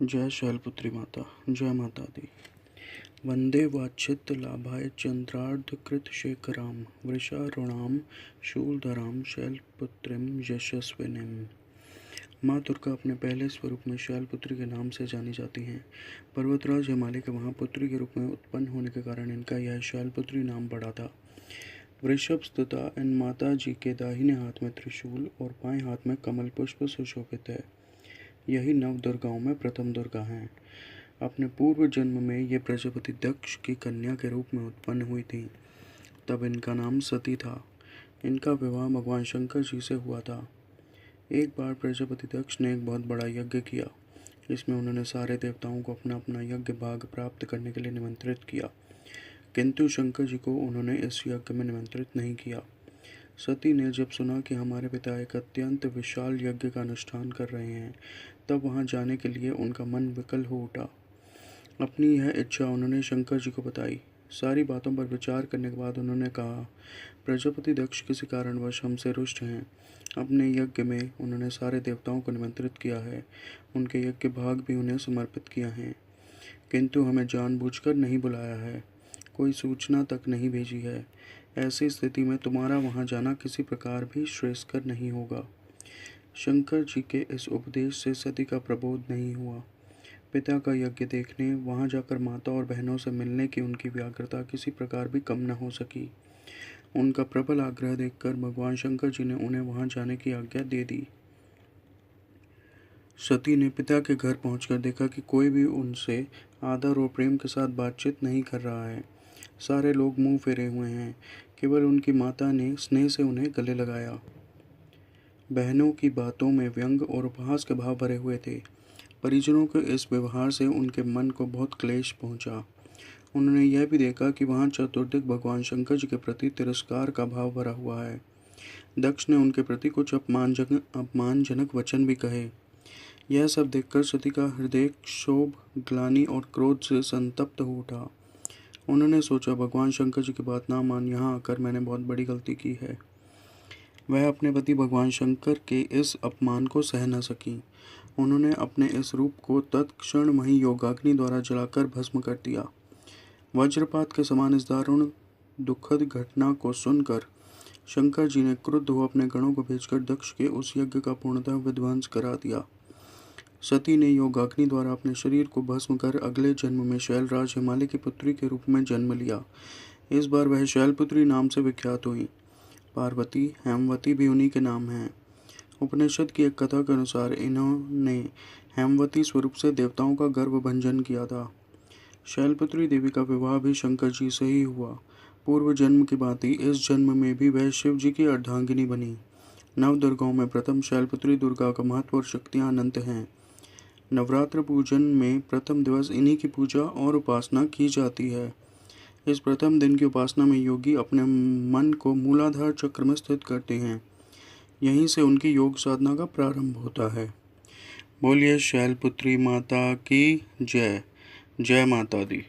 जय शैलपुत्री माता, जय माता दी। वंदे वाच्छित लाभाय चंद्रार्धकृत शेखराम वृषारूणाम शूलधराम शैलपुत्रीम यशस्विनीम। माँ दुर्गा अपने पहले स्वरूप में शैलपुत्री के नाम से जानी जाती हैं। पर्वतराज हिमालय के महापुत्री के रूप में उत्पन्न होने के कारण इनका यह शैलपुत्री नाम पड़ा था। वृषभ स्तुता इन माता जी के दाहिने हाथ में त्रिशूल और बाएं हाथ में कमल पुष्प सुशोभित है। यही नव दुर्गाओं में प्रथम दुर्गा हैं। अपने पूर्व जन्म में ये प्रजापति दक्ष की कन्या के रूप में उत्पन्न हुई थी। तब इनका नाम सती था। इनका विवाह भगवान शंकर जी से हुआ था। एक बार प्रजापति दक्ष ने एक बहुत बड़ा यज्ञ किया। इसमें उन्होंने सारे देवताओं को अपना अपना यज्ञ भाग प्राप्त करने के लिए निमंत्रित किया, किंतु शंकर जी को उन्होंने इस यज्ञ में निमंत्रित नहीं किया। सती ने जब सुना कि हमारे पिता एक अत्यंत विशाल यज्ञ का अनुष्ठान कर रहे हैं, तब वहां जाने के लिए उनका मन विकल हो उठा। अपनी यह इच्छा उन्होंने शंकर जी को बताई। सारी बातों पर विचार करने के बाद उन्होंने कहा, प्रजापति दक्ष किसी कारणवश हमसे रुष्ट हैं। अपने यज्ञ में उन्होंने सारे देवताओं को निमंत्रित किया है, उनके यज्ञ भाग भी उन्हें समर्पित किया है, किंतु हमें जानबूझकर नहीं बुलाया है, कोई सूचना तक नहीं भेजी है। ऐसी स्थिति में तुम्हारा वहां जाना किसी प्रकार भी श्रेयस्कर नहीं होगा। शंकर जी के इस उपदेश से सती का प्रबोध नहीं हुआ। पिता का यज्ञ देखने, वहां जाकर माता और बहनों से मिलने की उनकी व्याकुलता किसी प्रकार भी कम न हो सकी। उनका प्रबल आग्रह देखकर भगवान शंकर जी ने उन्हें वहां जाने की आज्ञा दे दी। सती ने पिता के घर पहुंचकर देखा कि कोई भी उनसे आदर और प्रेम के साथ बातचीत नहीं कर रहा है। सारे लोग मुंह फेरे हुए हैं। केवल उनकी माता ने स्नेह से उन्हें गले लगाया। बहनों की बातों में व्यंग और उपहास के भाव भरे हुए थे। परिजनों के इस व्यवहार से उनके मन को बहुत क्लेश पहुंचा। उन्होंने यह भी देखा कि वहां चतुर्दिक भगवान शंकर जी के प्रति तिरस्कार का भाव भरा हुआ है। दक्ष ने उनके प्रति कुछ अपमानजनक वचन भी कहे। यह सब देखकर सती का हृदय क्षोभ, ग्लानि और क्रोध से संतप्त हो उठा। उन्होंने सोचा, भगवान शंकर जी की बात ना मान यहाँ आकर मैंने बहुत बड़ी गलती की है। वह अपने पति भगवान शंकर के इस अपमान को सह न सकी। उन्होंने अपने इस रूप को तत्क्षण वहीं योगाग्नि द्वारा जलाकर भस्म कर दिया। वज्रपात के समान इस दारुण दुखद घटना को सुनकर शंकर जी ने क्रुद्ध हो अपने गणों को भेजकर दक्ष के उस यज्ञ का पूर्णतः विध्वंस करा दिया। सती ने योगाग्नि द्वारा अपने शरीर को भस्म कर अगले जन्म में शैलराज हिमालय की पुत्री के रूप में जन्म लिया। इस बार वह शैलपुत्री नाम से विख्यात हुई। पार्वती, हेमवती भी उन्हीं के नाम हैं। उपनिषद की एक कथा के अनुसार इन्होंने हेमवती स्वरूप से देवताओं का गर्व भंजन किया था। शैलपुत्री देवी का विवाह भी शंकर जी से ही हुआ। पूर्व जन्म की भांति इस जन्म में भी वह शिव जी की अर्धांगिनी बनी। नव दुर्गाओं में प्रथम शैलपुत्री दुर्गा का महत्व और शक्तियां अनंत हैं। नवरात्र पूजन में प्रथम दिवस इन्हीं की पूजा और उपासना की जाती है। इस प्रथम दिन की उपासना में योगी अपने मन को मूलाधार चक्र में स्थित करते हैं। यहीं से उनकी योग साधना का प्रारंभ होता है। बोलिए शैलपुत्री माता की जय। जय माता दी।